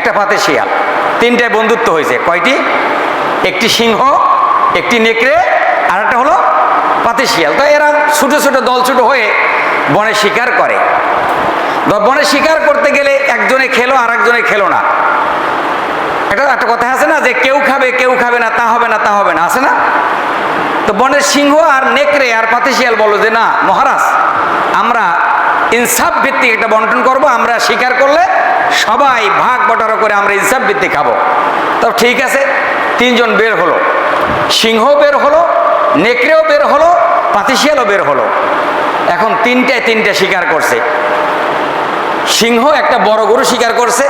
একটা পাতে শিয়াল, তিনটায় বন্ধুত্ব হয়েছে। কয়টি? একটি সিংহ, একটি নেকড়ে, আর একটা হলো পাতে শিয়াল। তো এরা ছোট ছোট দল ছোট হয়ে বনে শিকার করে। বনে শিকার করতে গেলে একজনে খেলো আর একজনে খেলো না। একটা কথা আছে না যে কেউ খাবে কেউ খাবে না, তা হবে না তা হবে না, আছে না? তো বনের সিংহ আর নেকড়ে আর পাতে শিয়াল বলল যে না মহারাজ, আমরা ইনসাফ ভিত্তিক একটা বন্টন করব, আমরা শিকার করলে সবাই ভাগ বটারা করে আমরা ইনসাফ ভিত্তিক খাবো। তো ঠিক আছে, তিনজন বের হলো, সিংহ বের হলো, নেকড়েও বের হলো, পাতে শিয়ালও বের হলো। এখন তিনটা শিকার করছে। সিংহ একটা বড় গরু শিকার করছে,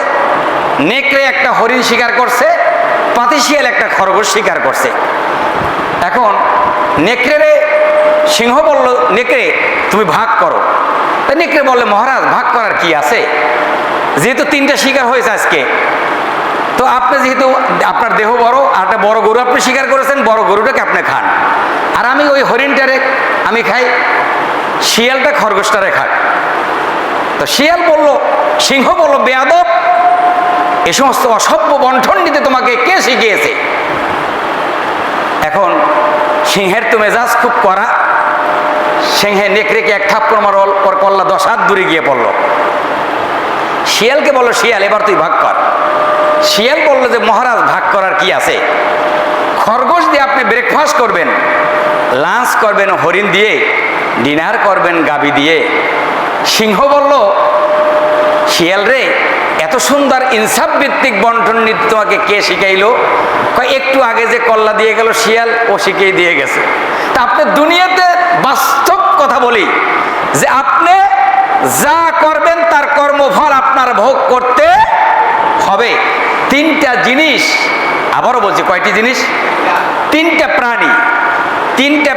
নেকড়ে একটা হরিণ শিকার করছে, পাতি শিয়াল একটা খরগোশ শিকার করছে। এখন নেকড়ে সিংহ বলল, নেকড়ে তুমি ভাগ করো। তাই নেকড়ে বললে মহারাজ ভাগ করার কি আছে, যেহেতু তিনটা শিকার হয়েছে আজকে, তো আপনি যেহেতু আপনার দেহ বড়, আর একটা বড় গরু আপনি শিকার করেছেন, বড় গরুটাকে আপনি খান, আর আমি ওই হরিণটারে আমি খাই, শিয়ালটা খরগোশটারে খাক। তো শিয়াল বলল, সিংহ বলল বেয়াদব, এ সমস্ত অসভ্য বন্টন দিতে তোমাকে কে শিখিয়েছে? এখন সিংহের তো মেজাজ খুব কড়া, সিংহে নেকড়েকে এক থাপ্পড় মারল, পর কল্লা 10 হাত দূরে গিয়ে পড়ল। শিয়ালকে বলল শিয়াল এবার তুই ভাগ কর। শিয়াল বলল যে মহারাজ ভাগ করার কি আছে, খরগোশ দিয়ে আপনি ব্রেকফাস্ট করবেন, লাঞ্চ করবেন হরিণ দিয়ে, ডিনার করবেন গাবি দিয়ে। সিংহ বলল শিয়াল রে, এত সুন্দর ইনসাফ ভিত্তিক বন্টন নিতে তোমাকে কে শিখাইলো? একটু আগে যে কল্লা দিয়ে গেল শিয়াল, ও শিখিয়ে দিয়ে গেছে। তা আপনি দুনিয়াতে বাস্তব কথা বলি যে আপনি যা করবেন তার কর্মফল আপনার ভোগ করতে হবে। তিনটা জিনিস, আবারও বলছি কয়টি জিনিস? তিনটা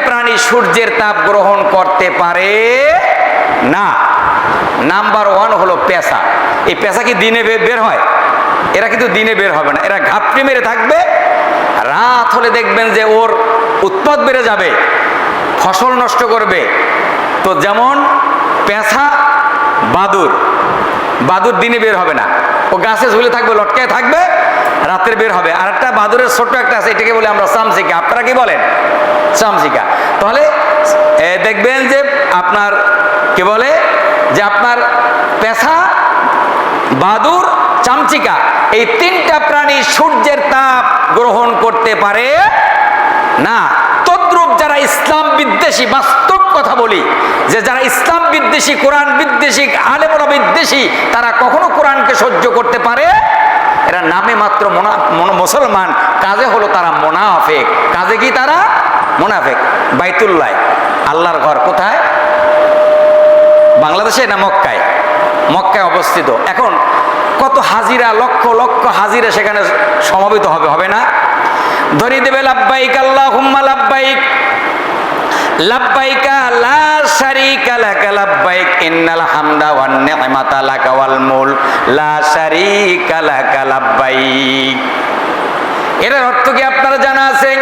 প্রাণী সূর্যের তাপ গ্রহণ করতে পারে না। নাম্বার 1 হলো পেঁচা। এই পেঁচা কি দিনে বের হয়? এরা কিন্তু দিনে বের হবে না, এরা ঘাপটি মেরে থাকবে। রাত হলে দেখবেন যে ওর উৎপাত বেড়ে যাবে, ফসল নষ্ট করবে। তো যেমন পেঁচা, বাদুর দিনে বের হবে না, ও গাছে ঝুলে থাকবে, লটকায় থাকবে, রাতের বের হবে। আর একটা বাদুরের ছোট্ট একটা আছে, এটাকে বলে আমরা চামচিকা। আপনারা কি বলেন? চামচিকা। তাহলে দেখবেন যে আপনার কি বলে যে আপনার পেঁচা, বাদুর, চামচিকা, এই তিনটা প্রাণী সূর্যের তাপ গ্রহণ করতে পারে না। তদ্রূপ যারা ইসলাম বিদ্বেষী, বাস্তব কথা বলি যে যারা ইসলাম বিদ্বেষী, কোরআন বিদ্বেষী, আলেমরা বিদ্বেষী, তারা কখনো কোরআনকে সহ্য করতে পারে? এরা নামে মাত্র মুসলমান, কাজে হলো তারা মুনাফিক। কাজে কি তারা? মুনাফিক। বাইতুল্লাহ, আল্লাহর ঘর কোথায়? বাংলাদেশে না মক্কায়? মক্কায় অবস্থিত। এখন কত হাজিরা, লক্ষ লক্ষ হাজিরা সেখানে সমবেত হবে না? ধরি দেবে লাব্বাইক আল্লাহুম্মা লাব্বাইক, লাব্বাইকা লা শারীকা লাকা লাব্বাইক, ইন্নাল হামদা ওয়ান নি'মাতা লাকা ওয়াল মুলক লা শারীকা লাকা লাব্বাইক। এর অর্থ কি আপনারা জানা আছে?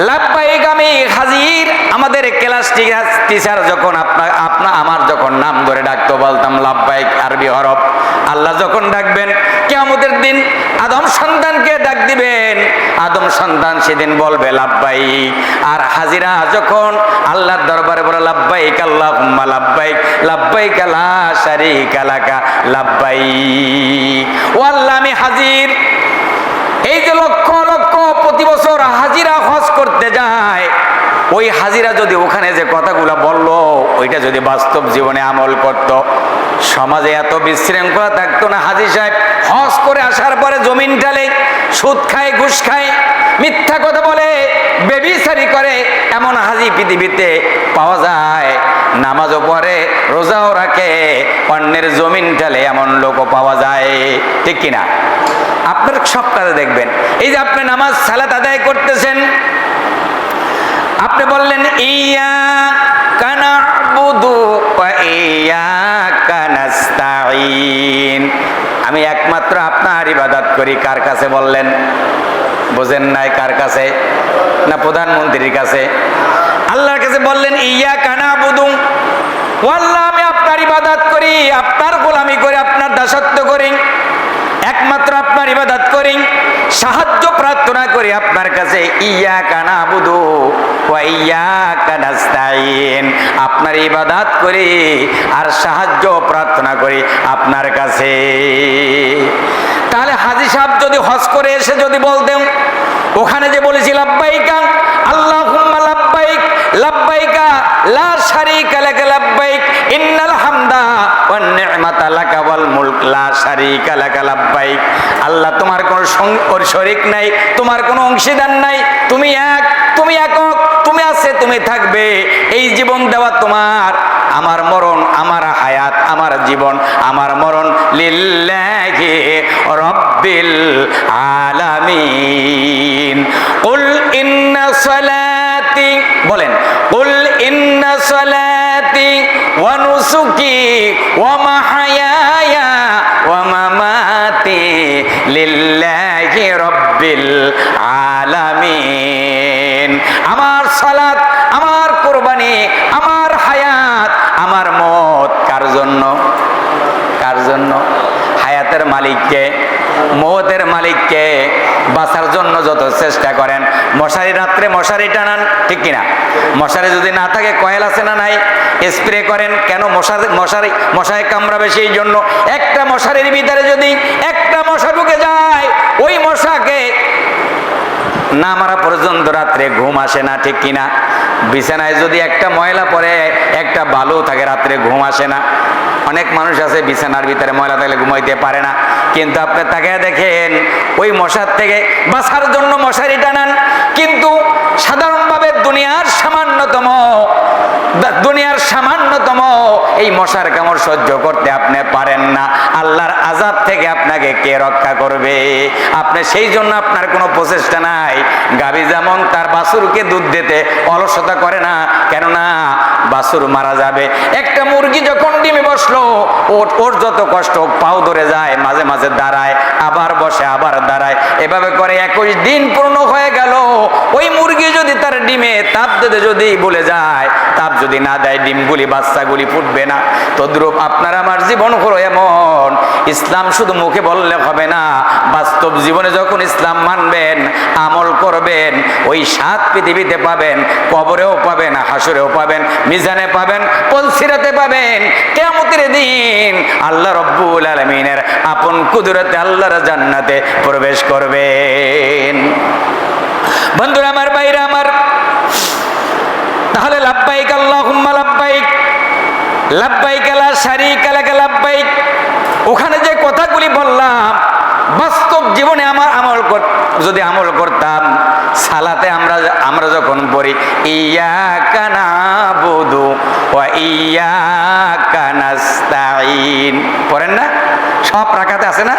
লাব্বাইক আমি হাজির। আমাদের ক্লাস টিচার যখন আমার যখন নাম ধরে ডাকতো বলতাম লাব্বাইক, আরবি হরফ। আল্লাহ যখন ডাকবেন কিয়ামতের দিন আদম সন্তানকে ডাক দিবেন, আদম সন্তান সেদিন বলবে লাব্বাইক। আর হাজিরা যখন আল্লাহর দরবারে বলে লাব্বাইক আল্লাহুম্মা লাব্বাইক, লাব্বাইক লা শারীকা লাকা লাব্বাইক। ও আল্লাহ আমি হাজির। এই যে লক্ষ লক্ষ প্রতি বছর হাজিরা হজ করতে যায়, ওই হাজিরা যদি ওখানে যে কথাগুলো বললো ওইটা যদি বাস্তব জীবনে আমল করত, সমাজে এত বিশৃঙ্খলা থাকতো না। হাজি সাহেব হজ করে আসার পরে জমিন ঢালে, সুদ খায়, ঘুষ খায়, মিথ্যা কথা বলে, বেবিচারি করে, এমন হাজি পৃথিবীতে পাওয়া যায়। নামাজও পড়ে, রোজাও রাখে, অন্যের জমিন ঢালে এমন লোকও পাওয়া যায়। ঠিক কিনা? আপনার সব কাজে দেখবেন, এই যে আপনি নামাজ সালাত আদায় করতেছেন, আপনি বললেন ইয়্যাকা না'বুদু ওয়া ইয়্যাকা নাস্তাঈন, আমি একমাত্র আপনার ইবাদত করি। কার কাছে বললেন? বোঝেন নাই? কার কাছে? না প্রধানমন্ত্রীর কাছে? আল্লাহর কাছে বললেন ইয়্যাকা না'বুদু, ও আল্লাহ আমি আপনার ইবাদত করি, আপনার গোলামি করি, আপনার দাসত্ব করি। একমাত্র আপনার ইবাদত করি, সাহায্য প্রার্থনা করি আপনার কাছে। ইয়াকা নাবুদু ওয়া ইয়াকা নাস্তাইন, আপনার ইবাদত করি আর সাহায্য প্রার্থনা করি আপনার কাছে। তাহলে হাজী সাহেব যদি হজ করে এসে যদি বলতেন, ওখানে যে বলেছি লাব্বাইকা আল্লাহুম্মা লাব্বাইক লাব্বাইকা লা শারীকা লাকা লাব্বাইক ইন্নাল হামদা ওয়ান নি'মাতা লাকা ওয়াল মুলক লা শারীকা লাকা লাব্বাইক, আল্লাহ তোমার কোনো শরীক নাই, তোমার কোনো অংশীদার নাই, তুমি এক, তুমি একক, তুমি আছে, তুমি থাকবে, এই জীবন দেওয়া তোমার, আমার মরণ, আমার হায়াত, আমার জীবন, আমার মরণ লিল্লাহি রাব্বিল আলামিন। কুল ইন্না সালাতি, বলেন কুল ইন্না সালাতি ওয়া নুসুকি ওয়া মাহইয়ায়া ওয়া মামাতি লিল্লাহি রাব্বিল আলামিন। আমার সালাত, আমার কুরবানি, আমার হায়াত, আমার মত কার জন্য? কার জন্য? হায়াতের মালিককে, মৌতের মালিককে। বাঁচার জন্য যত চেষ্টা করেন, মশারি রাত্রে মশারি টানান, ঠিক কিনা? মশারি যদি না থাকে, কয়েল আছে না নাই, স্প্রে করেন কেন? মশায় কামড়াবে, সেই জন্য একটা মশারির ভিতরে যদি একটা মশা ঢুকে যায়, ওই মশাকে না মারা পর্যন্ত রাত্রে ঘুম আসে না, ঠিক কিনা? বিছানায় যদি একটা ময়লা পড়ে, একটা বালু থাকে, রাত্রে ঘুম আসে না। অনেক মানুষ আছে বিছানার ভিতরে ময়লা থাকলে ঘুমাইতে পারে না, কিন্তু আপনি তাকে দেখেন ওই মশার থেকে বাঁচার জন্য মশারি টানান, কিন্তু সাধারণভাবে দুনিয়ার সামান্যতম এই মশার কামড় সহ্য করতে আপনি পারেন না। আল্লাহর আযাব থেকে আপনাকে কে রক্ষা করবে? আপনি সেই জন্য আপনার কোনো প্রচেষ্টা নাই। গাভী যেমন তার বাছুরকে দুধ দিতে অলসতা করে না, কেননা বাছুর মারা যাবে। একটা মুরগি যখন ডিমে বসলো, ওর যত কষ্ট, পাও ধরে যায়, মাঝে মাঝে দাঁড়ায়, আবার বসে, আবার দাঁড়ায়, এভাবে করে 21 দিন পূর্ণ হয়ে গেল। ওই মুরগি যদি তার ডিমে তাপ দিতে যদি বলে যায়, তাপ যদি না দেয়, ডিমগুলি, বাচ্চাগুলি ফুটবে না। তদ্রূপ আপনার আমার জীবন হলো এমন, ইসলাম শুধু মুখে বললে হবে না, বাস্তব জীবনে যখন ইসলাম মানবেন, আমল করবেন, ওই স্বাদ পৃথিবীতে পাবেন, কবরেও পাবেন, হাসরেও পাবেন, মিজানে পাবেন, পলসিরাতে পাবেন, কিয়ামতের দিন আল্লাহ রব্বুল আলামিনের আপন কুদরতে আল্লাহর জান্নাতে প্রবেশ করবেন। বন্ধুরা আমার, ভাইরা আমার, তাহলে লাব্বাইক আল্লাহুম্মা লাব্বাইক লাব্বাইক লা শারীকা লাকা লাব্বাইক, ওখানে যে কথাগুলি বললাম, বাস্তব জীবনে আমার যদি আমল করতাম, সালাতে আমরা যখন পড়ি ইয়াকা নাবুদু ওয়া ইয়াকা নাস্তাইন, পড়েন না? সব রাকাতে আছে না?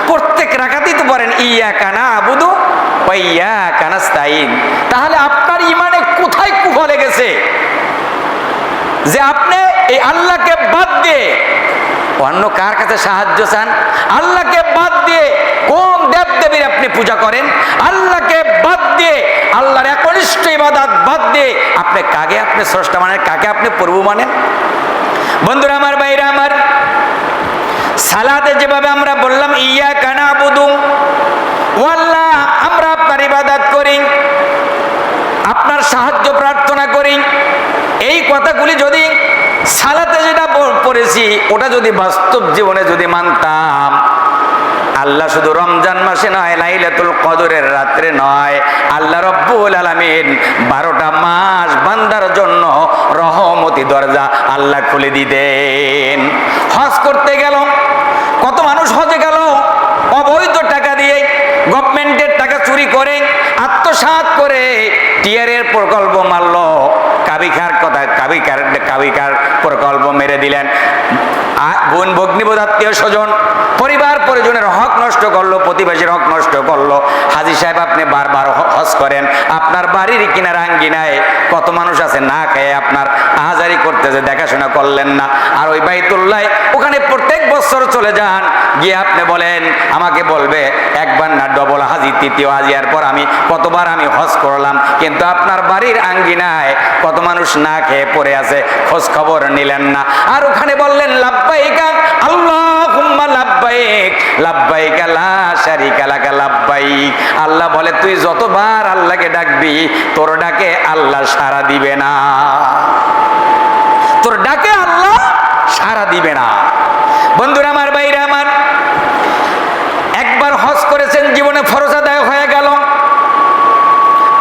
প্রত্যেক রাকাতেই তো পড়েন ইয়াকা নাবুদু ওয়া ইয়াকা নাস্তাইন। তাহলে আপনার ইমানে কোথায় কুফা লেগেছে যে আপনি এই আল্লাহকে বাদ দিয়ে অন্য কার কাছে সাহায্য চান? আল্লাহকে বাদ দিয়ে কোন দেবদেবীর আপনি পূজা করেন? আল্লাহকে বাদ দিয়ে, আল্লাহর একনিষ্ঠ ইবাদত বাদ দিয়ে কাকে আপনি স্রষ্টা মানেন, কাকে আপনি প্রভু মানেন? বন্ধুরা আমার, ভাইরা আমার, সালাতে যেভাবে আমরা বললাম ইয়াকা নাবুদু ওয়া আল্লাহ, আমরা আপনার ইবাদত করি, আপনার সাহায্য প্রার্থনা করি, এই কথাগুলি যদি সালাতে যেটা পড়েছি ওটা যদি বাস্তব জীবনে যদি মানতাম, আল্লাহ শুধু রমজান মাসে নয়, লাইলাতুল কদরের রাত্রে নয়, আল্লাহ রব্বুল আলামিন 12টা মাস বান্দার জন্য রহমতি দরজা আল্লাহ খুলে দিতেন। হজ করতে গেল, কত মানুষ হজে গেল অবৈধ টাকা দিয়ে, গভর্নমেন্টের টাকা চুরি করে, আত্মসাৎ করে, টিয়ারের প্রকল্প মারল, কাবিকার প্রকল্প মেরে দিলেন, বোন ভগ্নিবোধ আত্মীয় স্বজন পরিবার পরিজনের হক নষ্ট করলো, প্রতিবেশীর হক নষ্ট করলো। হাজী সাহেব, আপনি বারবার হজ করেন, আপনার বাড়ির কিনার আঙ্গিনায় কত মানুষ আছে না খেয়ে আপনার আহাজারি করতেছে, দেখাশোনা করলেন না। আর ওই বাইতুল্লাহ, ওখানে প্রত্যেক বছর চলে যান, গিয়ে আপনি বলেন, আমাকে বলবে একবার না ডবল হাজি, তৃতীয় হাজি, এরপর আমি কতবার আমি হজ করলাম, কিন্তু আপনার বাড়ির আঙ্গিনায় কত মানুষ না খেয়ে পড়ে আছে, খোঁজ খবর নিলেন না। আর ওখানে বললেন লাব্বাইক আল্লাহুম্মা লাব্বাইক লাব্বাইক লা শারিকা লাকা লাব্বাইক। আল্লাহ বলে তুই যতবার আল্লাহকে ডাকবি তোর ডাকে আল্লাহ সাড়া দিবে না, তোর ডাকে আল্লাহ সাড়া দিবে না। বন্ধুরা আমার, ভাইরা আমার, একবার হজ করেছেন, জীবনে ফরজ আদায় হয়ে গেল।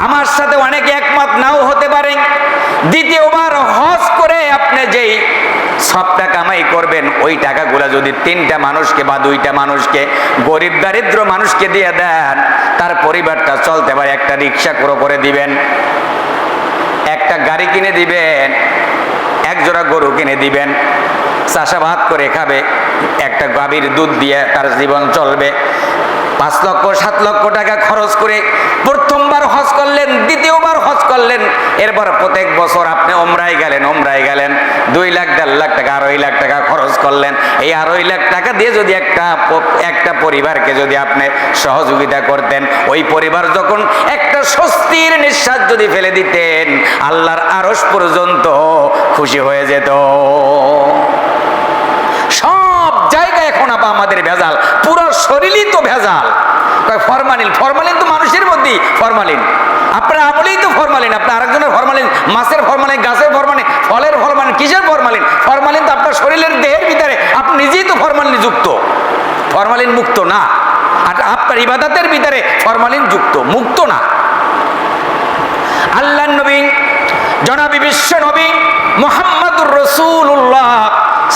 আমার সাথে অনেকে একমত নাও হতে পারে। দ্বিতীয়বার হজ করে আপনি যেই সবটা কামাই করবেন ওই টাকাগুলা যদি 3টা মানুষকে বা 2টা মানুষকে, গরিব দারিদ্র মানুষকে দিয়ে দেন, তার পরিবারটা চলতে পারে। একটা রিক্সা করে দিবেন, একটা গাড়ি কিনে দিবেন, এক জোড়া গরু কিনে দিবেন, চাষাবাদ করে খাবে, একটা গাভীর দুধ দিয়ে তার জীবন চলবে। 5 লক্ষ 7 লক্ষ টাকা খরচ করে প্রথমবার হজ করলেন, দ্বিতীয়বার হজ করলেন, এরপর প্রত্যেক বছর আপনি ওমরায় গেলেন 2 লাখ 1.5 লাখ টাকা, 2.5 লাখ টাকা খরচ করলেন। এই 2.5 লাখ টাকা দিয়ে যদি একটা পরিবারকে যদি আপনি সহযোগিতা করতেন, ওই পরিবার যখন একটা স্বস্তির নিঃশ্বাস যদি ফেলে দিতেন, আল্লাহর আরশ পর্যন্ত খুশি হয়ে যেত। সব জায়গায় এখন আমাদের ভেজাল, পুরো শরীরই তো ভেজাল। ফরমালিন, ফরমালিন তো মানুষের মধ্যেই ফরমালিন, আপনার আমলেই তো ফরমালিন, আপনার আরেকজনের ফরমালিন, মাছের ফরমালিন, গাছের ফরমালিন, ফলের ফরমালিন, কিসের ফরমালিন? ফরমালিন তো আপনার শরীরের দেহের ভিতরে, আপনি নিজেই তো ফরমালিন যুক্ত, ফরমালিন মুক্ত না। আর আপনার ইবাদতের ভিতরে ফরমালিন যুক্ত, মুক্ত না। আল্লাহর নবী জনাবি বিশ্ব নবী মুহাম্মদুর রাসূলুল্লাহ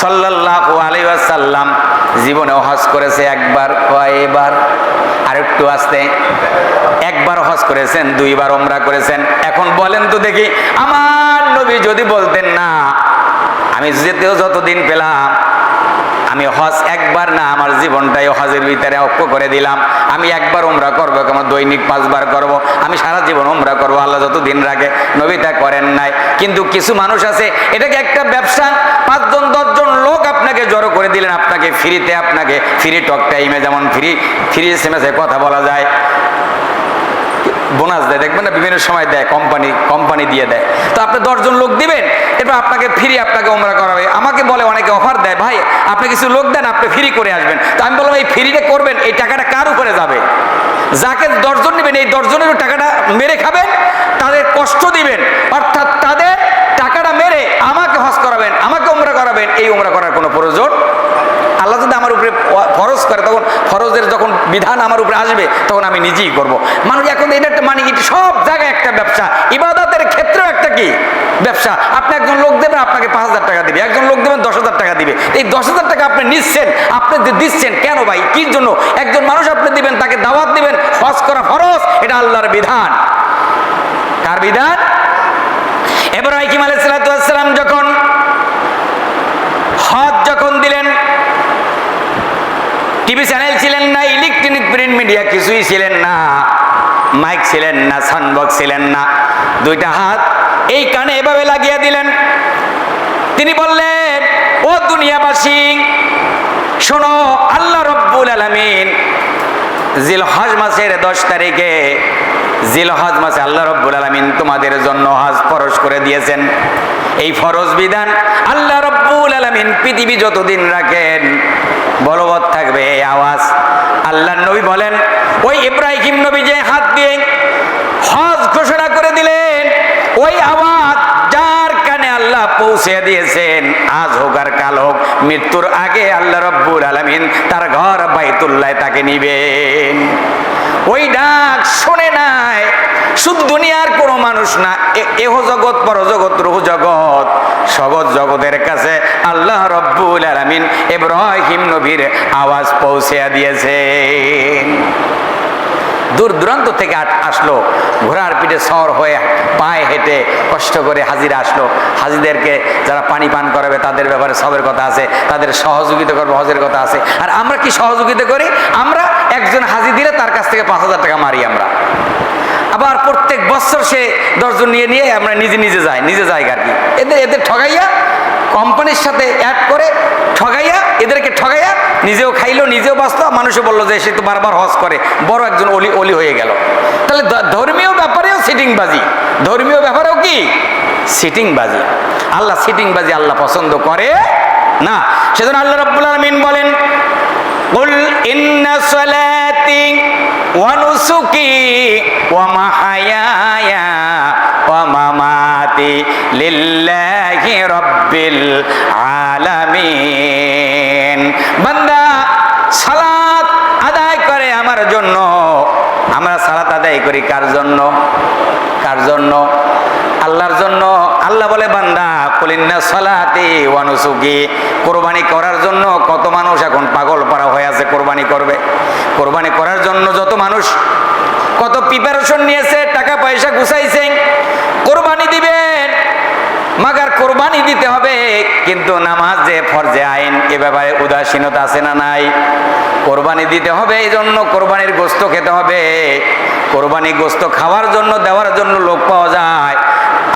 সাল্লাল্লাহু আলাইহি ওয়াসাল্লাম জীবনে হজ করেছে একবার, কয়বার? আরেকটু আসতে, একবার হজ করেছেন, 2 বার ওমরা করেছেন। এখন বলেন তো দেখি, আমার নবী যদি বলতেন না আমি যেতেও যতদিন পেলাম, আমি হজ একবার না আমার জীবনটাই হজের ভিতরে অক্ষ করে দিলাম, আমি একবার ওমরা করবো, আমার দৈনিক 5 বার করব, আমি সারা জীবন ওমরা করবো, আল্লাহ যত দিন রাখে। নবী তা করেন নাই। কিন্তু কিছু মানুষ আছে, এটাকে একটা ব্যবসা, 5 জন 10 জন লোক আপনাকে জড়ো করে দিলেন, আপনাকে ফ্রিতে, আপনাকে ফ্রি টক টাইমে, যেমন ফ্রি এসএমএসে কথা বলা যায়, বোনাস দেয়, দেখবেন না বিভিন্ন সময় দেয়, কোম্পানি দিয়ে দেয়। তো আপনি 10 জন লোক দিবেন, এরপর আপনাকে ফ্রি, আপনাকে ওমরা করাবে। আমাকে বলে অনেকে অফার দেয়, ভাই আপনি কিছু লোক দেন, আপনি ফ্রি করে আসবেন। তো আমি বললাম, এই ফ্রিটা করবেন, এই টাকাটা কার উপরে যাবে? যাকে 10 জন নেবেন, এই 10 জনের টাকাটা মেরে খাবেন, তাদের কষ্ট দিবেন, অর্থাৎ তাদের টাকাটা মেরে আমাকে হজ করাবেন, আমাকে ওমরা করাবেন। এই ওমরা করার কোনো প্রয়োজন, আল্লাহ যদি আমার উপরে ফরজ করে, তখন ফরজের যখন বিধান আমার উপরে আসবে তখন আমি নিজেই করব। মানুষ এখন এটা একটা মানে সব জায়গায় একটা ব্যবসা, ইবাদতের ক্ষেত্রেও একটা কি ব্যবসা। আপনি একজন লোক দেবেন, আপনাকে 5,000 টাকা দিবে, একজন লোক দেবেন 10,000 টাকা দিবে। এই 10,000 টাকা আপনি নিচ্ছেন, আপনি দিচ্ছেন কেন ভাই, কি জন্য? একজন মানুষ আপনি দিবেন, তাকে দাওয়াত দিবেন, হজ করা ফরজ, এটা আল্লাহর বিধান। কার বিধান? ইব্রাহিম আলাইহিস সালাম যখন হজ যখন দিলেন, টিভি চ্যানেল ছিলেন না, ইলেকট্রনিক প্রিন্ট মিডিয়া কিছুই ছিলেন না, মাইক ছিলেন না, সাউন্ডবক্স ছিলেন না। 2টা হাত এই কানে এভাবে লাগিয়ে দিলেন। তিনি বললেন, ও দুনিয়াবাসী শোনো, আল্লাহ রব্বুল আলামিন জিলহজ মাসের 10 তারিখে, জিলহজ মাসে আল্লাহ রব্বুল আলামিন তোমাদের জন্য হজ ফরজ করে দিয়েছেন। এই ফরজ বিধান আল্লাহ রব্বুল আলামিন পৃথিবী যতদিন রাখেন বলবৎ থাকবে। এই আওয়াজ আল্লাহর নবী বলেন, ওই ইব্রাহিম নবী যে হাত দিয়ে হজ ঘোষণা করে দিলেন, ওই আওয়াজ যার কানে আল্লাহ পৌঁছে দিয়েছেন, আজ হোক আর কাল হোক, মৃত্যুর আগে আল্লাহ রব্বুল আলামিন তার ঘর বাইতুল্লাহ তাকে নিবেন। ওই ডাক শুনে নাই শুধু দুনিয়ার কোনো মানুষ না, এহ জগৎ, পর জগৎ, রুহ জগৎ, সগৎ জগতের কাছে আল্লাহ রব্বুল আলামিন ইব্রাহিম নবীর আওয়াজ পৌঁছে দিয়েছেন। দূর দূরান্ত থেকে আসলো, ঘোড়ার পিঠে সওয়ার হয়ে পায়ে হেঁটে কষ্ট করে হাজিরা আসলো। হাজিদেরকে যারা পানি পান করাবে তাদের ব্যাপারে সবের কথা আছে, তাদের সহযোগিতা করবে হজের কথা আছে। আর আমরা কি সহযোগিতা করি? আমরা একজন হাজি দিলে তার কাছ থেকে 5,000 টাকা মারি আমরা। আবার প্রত্যেক বছর সে 10 জন নিয়ে আমরা নিজে যাই আর কি। এদের ঠগাইয়া, কোম্পানির সাথে অ্যাড করে ঠগাইয়া, এদেরকে ঠগাইয়া নিজেও খাইলো, নিজেও বাঁচলো, মানুষও বললো যে সে তো বারবার হজ করে, বড় একজন অলি হয়ে গেল। তাহলে ধর্মীয় ব্যাপারেও সিটিংবাজি, ধর্মীয় ব্যাপারেও কি সিটিংবাজি। আল্লাহ সিটিংবাজি আল্লাহ পছন্দ করে না। সেজন্য আল্লাহ রাব্বুল আলামিন বলেন, কুল ইন্না সালাতি ওয়া নুসুকি ওয়া মাহায়ায়া ওয়া মামাতি লিল্লাহি রাব্বিল আলামিন। বান্দা সালাত আদায় করে আমার জন্য। আমরা সালাত আদায় করি কার জন্য? কার জন্য? আল্লাহর জন্য। আল্লাহ বলে বান্দা কুলিন্না সালাতি ওয়া নুসুকি, কোরবানি করার জন্য কত মানুষ এখন পাগল পারা হয়ে আছে কোরবানি করবে। কোরবানি করার জন্য যত মানুষ কত প্রিপারেশন নিয়েছে, টাকা পয়সা গুছাইছে, কোরবানি দিবেন। মাগার কোরবানি দিতে হবে, কিন্তু নামাজ যে ফরজে আইন এ ব্যাপারে উদাসীনতা আছে না নাই? কোরবানি দিতে হবে, এই জন্য কোরবানির গোশত খেতে হবে। কোরবানি গোশত খাওয়ার জন্য দেওয়ার জন্য লোক পাওয়া যায়,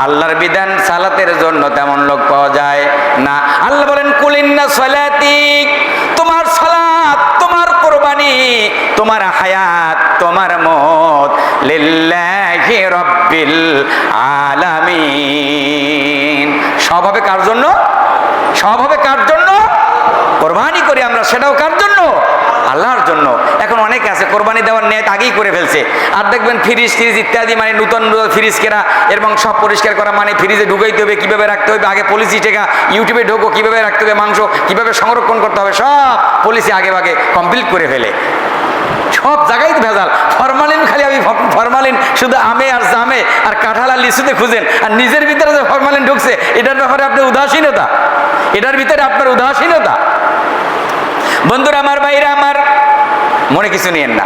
আল্লাহর বিধান সালাতের জন্য তেমন লোক পাওয়া যায় না। আল্লাহ বলেন কুলিন্না সালাতি, তোমার সালাত, তোমার কোরবানি, তোমার হায়াত, তোমার মত লিল্লাহি রাব্বিল আলামিন। সব হবে কার জন্য? সব হবে কার জন্য? কোরবানি করি আমরা, সেটাও কার জন্য? আল্লাহর জন্য। এখন অনেকে আছে কোরবানি দেওয়ার নিয়ত আগেই করে ফেলছে, আর দেখবেন ফ্রিজ ট্রিজ ইত্যাদি মানে নূতন ফ্রিজ কেনা এবং সব পরিষ্কার করা, মানে ফ্রিজে ঢুকাইতে হবে, কীভাবে রাখতে হবে, আগে পলিসি টেকা, ইউটিউবে ঢোকো কীভাবে রাখতে হবে, মাংস কীভাবে সংরক্ষণ করতে হবে, সব পলিসি আগে আগে কমপ্লিট করে ফেলে। সব জায়গায় ভেজাল, ফরমালিন, খালি আমি ফরমালিন শুধু আমে আর জামে আর কাঁঠাল আর লিচুতে খুঁজেন, আর নিজের ভিতরে যে ফরমালিন ঢুকছে এটার ব্যাপারে আপনার উদাসীনতা, এটার ভিতরে আপনার উদাসীনতা। বন্ধুরা আমার, ভাইরা আমার, মনে কিছু নিয়েন না।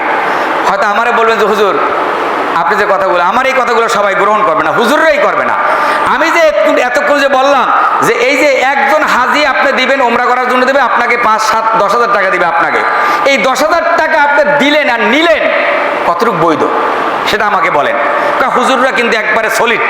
হয়তো আমারে বলবেন যে হুজুর আপনি যে কথাগুলো, আমার এই কথাগুলো সবাই গ্রহণ করবে না, হুজুররাই করবে না। আমি যে এতক্ষণ যে বললাম যে এই যে একজন হাজি আপনি দিবেন, ওমরা করার জন্য দেবে আপনাকে 5, 7, 10,000 টাকা দিবে আপনাকে, এই 10,000 টাকা আপনি দিলেন আর নিলেন, কতটুকু বৈধ সেটা আমাকে বলেন। হুজুররা কিন্তু একবারে সলিড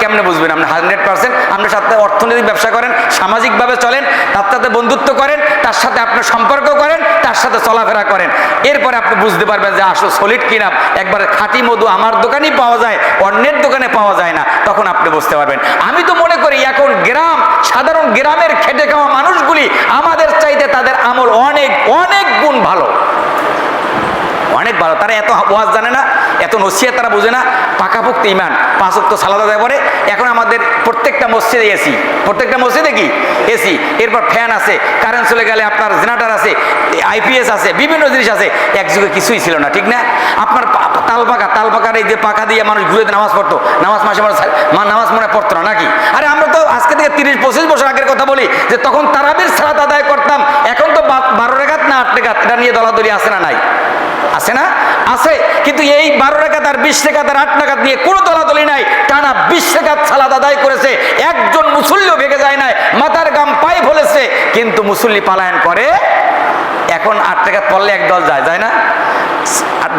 কেমনে বুঝবেন? আপনি 100% আপনার সাথে অর্থনৈতিক ব্যবসা করেন, সামাজিকভাবে চলেন, তার সাথে বন্ধুত্ব করেন, তার সাথে আপনার সম্পর্ক করেন, তার সাথে চলাফেরা করেন, এরপরে আপনি বুঝতে পারবেন যে আসলে সলিড কিনা। একবারে খাঁটি মধু আমার দোকানেই পাওয়া যায়, অন্যের দোকানে পাওয়া যায় না, তখন আপনি বুঝতে পারবেন। আমি তো মনে করি এখন সাধারণ গ্রামের খেটে খাওয়া মানুষগুলি আমাদের চাইতে তাদের আমল অনেক অনেক গুণ ভালো, অনেক ভালো। তারা এত ওয়াজ জানে না, এত নসিহত তারা বুঝে না, পাকাপোক্ত ঈমান, 5 ওয়াক্ত সালাত আদায় করে। এখন আমাদের প্রত্যেকটা মসজিদে এসি, প্রত্যেকটা মসজিদে কি এসি, এরপর ফ্যান আছে, কারেন্ট চলে গেলে আপনার জেনারেটর আছে, আইপিএস আছে, বিভিন্ন জিনিস আছে। এক যুগে কিছুই ছিল না, ঠিক না? আপনার তাল পাকার এই যে পাখা দিয়ে মানুষ ঘুরে নামাজ পড়তো, নামাজ নামাজ মনে পড়তো না নাকি? আরে আমরা তো আজকে থেকে 30-25 বছর আগের কথা বলি যে তখন তারাবির সালাত আদায় করতাম। এখন তো 12 রাকাত না 8 রাকাত, এটা নিয়ে দলাদলি আছে না নাই? আছে না? আছে। কিন্তু এই 12 রাকাত আর 20 রাকাত আর 8 রাকাত নিয়ে কোনো দলাদলি নাই। টানা 20 রাকাত সালাত আদায় করেছে, একজন মুসল্লিও ভেঙে যায় নাই, মাথার গাম পায়ে ফেলেছে, কিন্তু মুসল্লি পালায়ন করে। এখন 8 রাকাত পড়লে এক দল যায় না?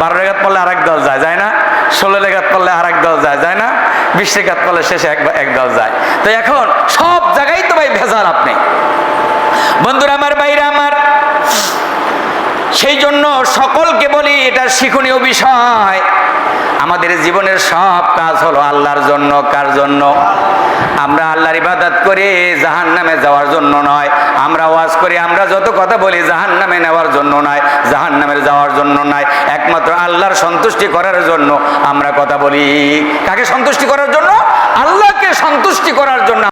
12 রাকাত পড়লে আর এক দল যায় না? 16 রাকাত পড়লে আর এক দল যায় না? 20 রাকাত পড়লে শেষে এক দল যায়। তো এখন সব জায়গায় তো ভাই ভেজাল। আপনি বন্ধুরা আমার, ভাইরা আমার, সেই জন্য সকলকে বলি এটা শিক্ষণীয় বিষয়। আমাদের জীবনের সব কাজ হলো আল্লাহর জন্য। কার জন্য? আমরা আল্লাহর ইবাদত করি জাহান্নামে যাওয়ার জন্য নয়। আমরা ওয়াজ করি, আমরা যত কথা বলি জাহান্নামে নেওয়ার জন্য নয়, জাহান্নামের যাওয়ার জন্য নয়, একমাত্র আল্লাহর সন্তুষ্টি করার জন্য আমরা কথা বলি। কাকে সন্তুষ্টি করার জন্য? আল্লাহকে সন্তুষ্টি করার জন্য।